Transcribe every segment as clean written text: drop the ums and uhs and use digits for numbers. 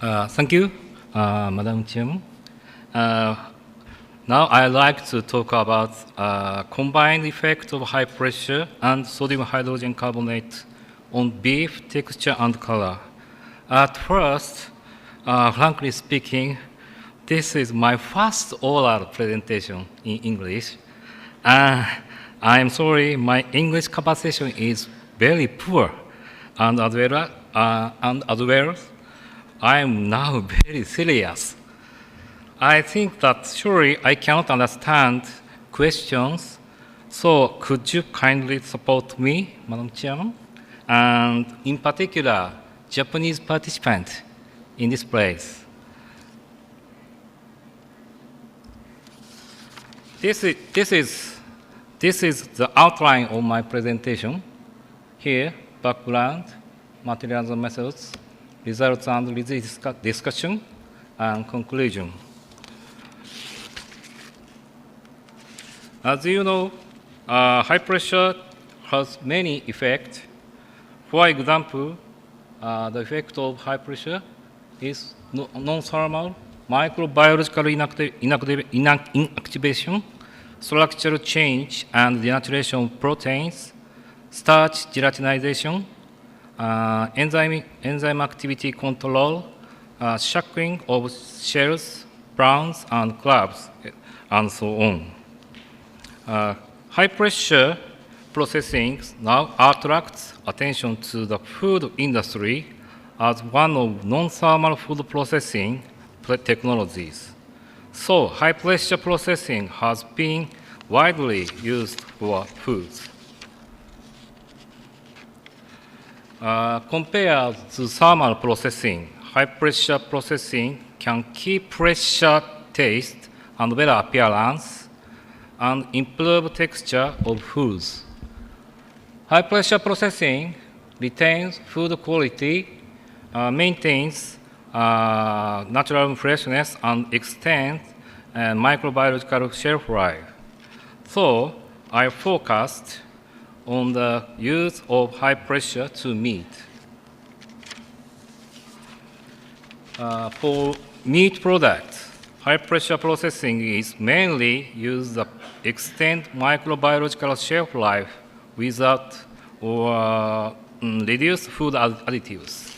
Thank you, Madam Chairman. Now I'd like to talk about combined effect of high pressure and sodium hydrogen carbonate on beef texture and color. At first, frankly speaking, this is my first oral presentation in English. I am sorry, my English conversation is very poor, and as well, I am now very serious. I think that surely I cannot understand questions, so could you kindly support me, Madam Chairman? And in particular, Japanese participant in this place. This is the outline of my presentation. Here, background, materials and methods, results and discussion, and conclusion. As you know, high pressure has many effects. For example, the effect of high pressure is non-thermal, microbiological inactivation, structural change and denaturation of proteins, starch gelatinization, enzyme activity control, shackling of shells, browns, and clubs, and so on. High pressure processing now attracts attention to the food industry as one of non-thermal food processing technologies. So high pressure processing has been widely used for foods. Compared to thermal processing, high pressure processing can keep pressure, taste, and better appearance, and improve texture of foods. High pressure processing retains food quality, maintains natural freshness, and extends microbiological shelf life. So I focused on the use of high pressure to meat. For meat products, high pressure processing is mainly used to extend microbiological shelf life without or reduce food additives.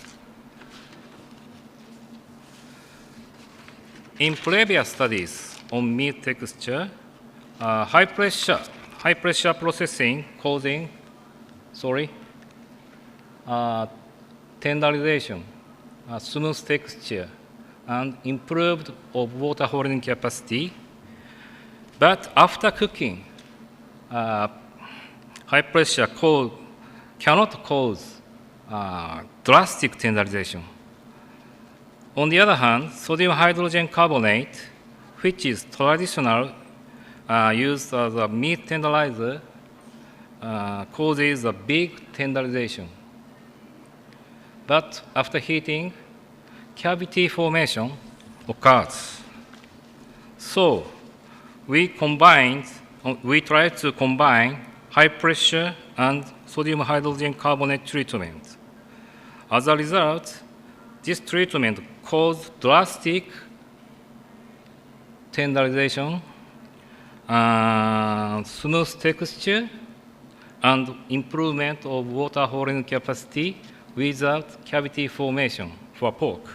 In previous studies on meat texture, high pressure processing causing, tenderization, smooth texture, and improved of water holding capacity. But after cooking, high pressure cannot cause drastic tenderization. On the other hand, sodium hydrogen carbonate, which is traditional used as a meat tenderizer, causes a big tenderization. But after heating, cavity formation occurs. So we tried to combine high pressure and sodium hydrogen carbonate treatment. As a result, this treatment caused drastic tenderization, smooth texture, and improvement of water holding capacity without cavity formation for pork.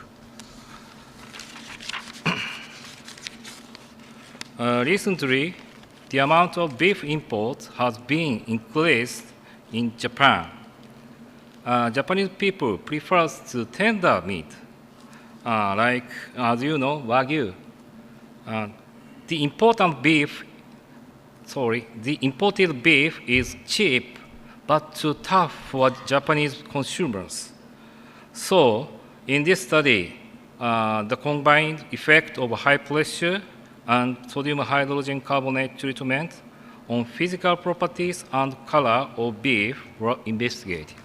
Recently, the amount of beef imports has been increased in Japan. Japanese people prefer to tender meat, like, as you know, Wagyu. The imported beef is cheap, but too tough for Japanese consumers. So, in this study, the combined effect of high pressure and sodium hydrogen carbonate treatment on physical properties and color of beef were investigated.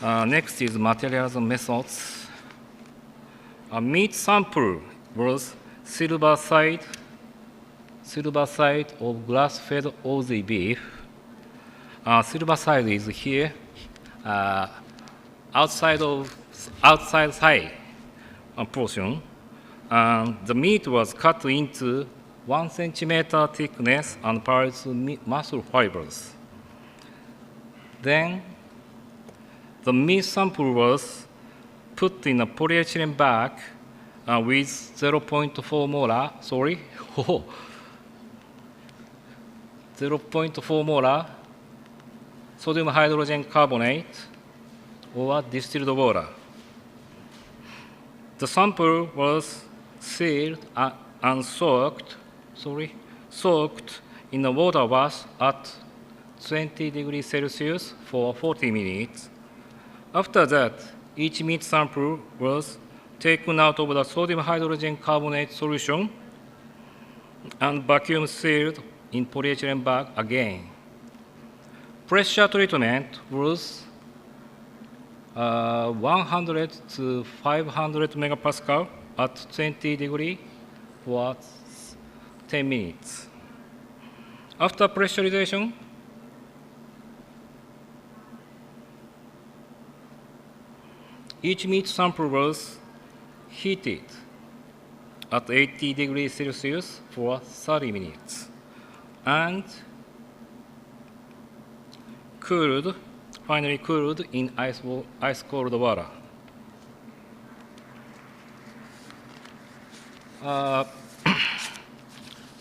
Next is materials and methods. A meat sample was silver side of grass-fed Aussie beef. Silver side is here. outside thigh portion. The meat was cut into 1 centimeter thickness and paired muscle fibers. Then the meat sample was put in a polyethylene bag with 0.4 molar, 0.4 molar sodium hydrogen carbonate or distilled water. The sample was sealed and soaked in a water bath at 20 degrees Celsius for 40 minutes. After that, each meat sample was taken out of the sodium hydrogen carbonate solution and vacuum sealed in polyethylene bag again. Pressure treatment was 100 to 500 megapascal at 20 degrees for 10 minutes. After pressurization, each meat sample was heated at 80 degrees Celsius for 30 minutes and finally cooled in ice cold water.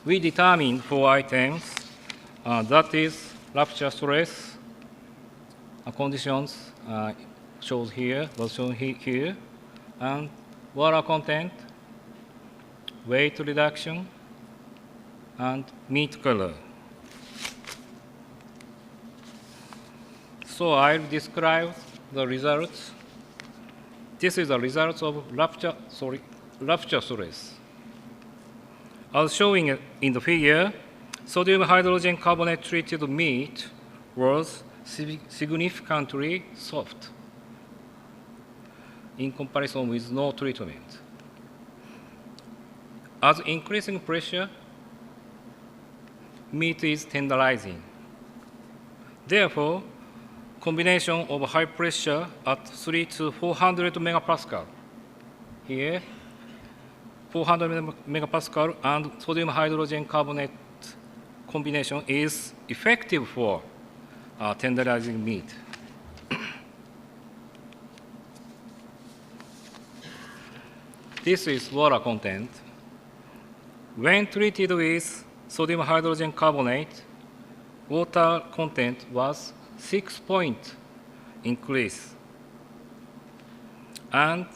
We determined 4 items, that is rupture stress conditions shown here, and water content, weight reduction, and meat color. So I'll describe the results. This is the results of rupture stress. As shown in the figure, sodium hydrogen carbonate treated meat was significantly soft in comparison with no treatment. As increasing pressure, meat is tenderizing. Therefore, combination of high pressure at 3 to 400 megapascal, here 400 megapascal and sodium hydrogen carbonate combination is effective for tenderizing meat. This is water content. When treated with sodium hydrogen carbonate, water content was 6-point increase. And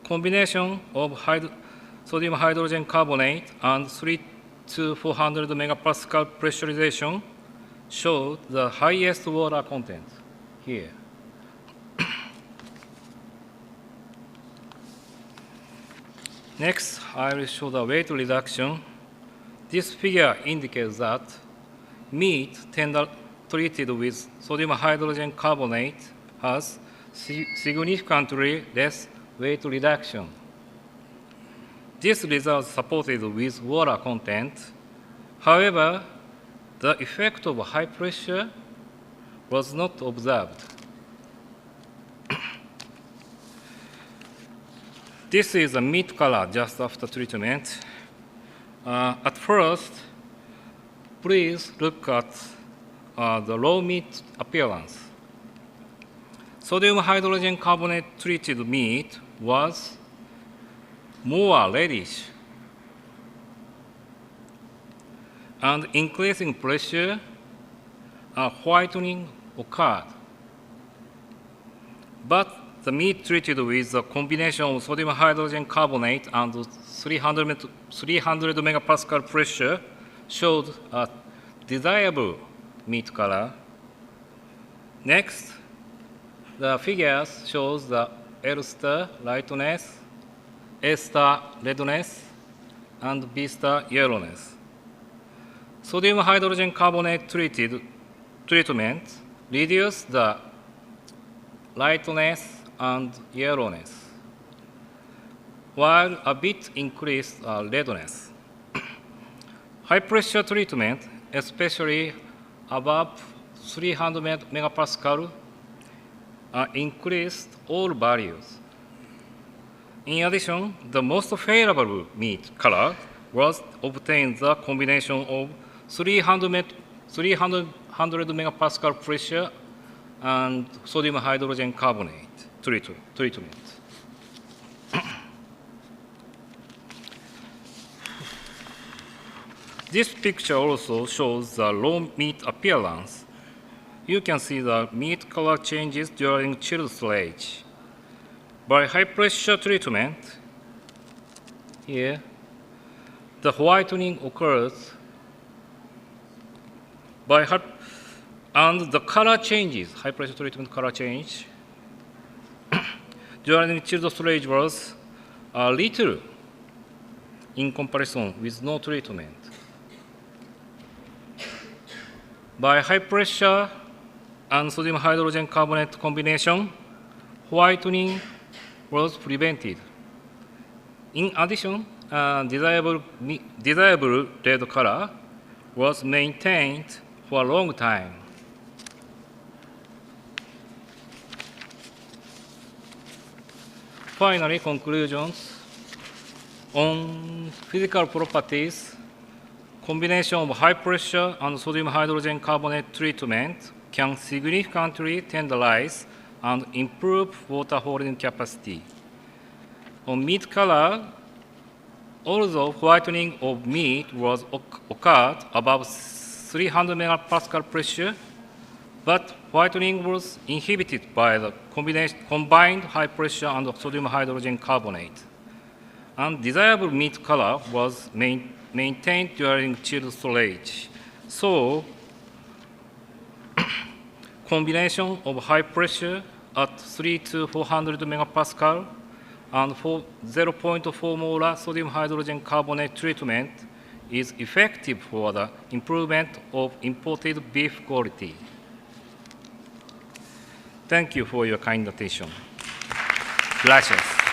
combination of sodium hydrogen carbonate and 3 to 400 megapascal pressurization showed the highest water content here. Next, I will show the weight reduction. This figure indicates that meat treated with sodium hydrogen carbonate has significantly less weight reduction. This result is supported with water content. However, the effect of high pressure was not observed. This is a meat color just after treatment. At first, please look at the raw meat appearance. Sodium hydrogen carbonate treated meat was more reddish, and increasing pressure, whitening occurred. But the meat treated with a combination of sodium hydrogen carbonate and 300 megapascal pressure showed a desirable meat color. Next, the figures shows the L star lightness, A star redness, and B star yellowness. Sodium hydrogen carbonate treatment reduced the lightness and yellowness, while a bit increased redness. High pressure treatment, especially above 300 megapascal, increased all values. In addition, the most favorable meat color was obtained the combination of 300 megapascal pressure and sodium hydrogen carbonate treatment. This picture also shows the raw meat appearance. You can see the meat color changes during chilled storage. By high pressure treatment, here, the whitening occurs and the color changes, high pressure treatment color change during chilled storage was little in comparison with no treatment. By high pressure and sodium hydrogen carbonate combination, whitening was prevented. In addition, desirable red color was maintained for a long time. Finally, conclusions on physical properties. Combination of high pressure and sodium hydrogen carbonate treatment can significantly tenderize and improve water holding capacity. On meat color, although whitening of meat was occurred above 300 megapascal pressure, but whitening was inhibited by the combined high pressure and sodium hydrogen carbonate. And desirable meat color was maintained during chilled storage. So, combination of high pressure at 3 to 400 megapascal and 0.4 molar sodium hydrogen carbonate treatment is effective for the improvement of imported beef quality. Thank you for your kind attention. Gracias.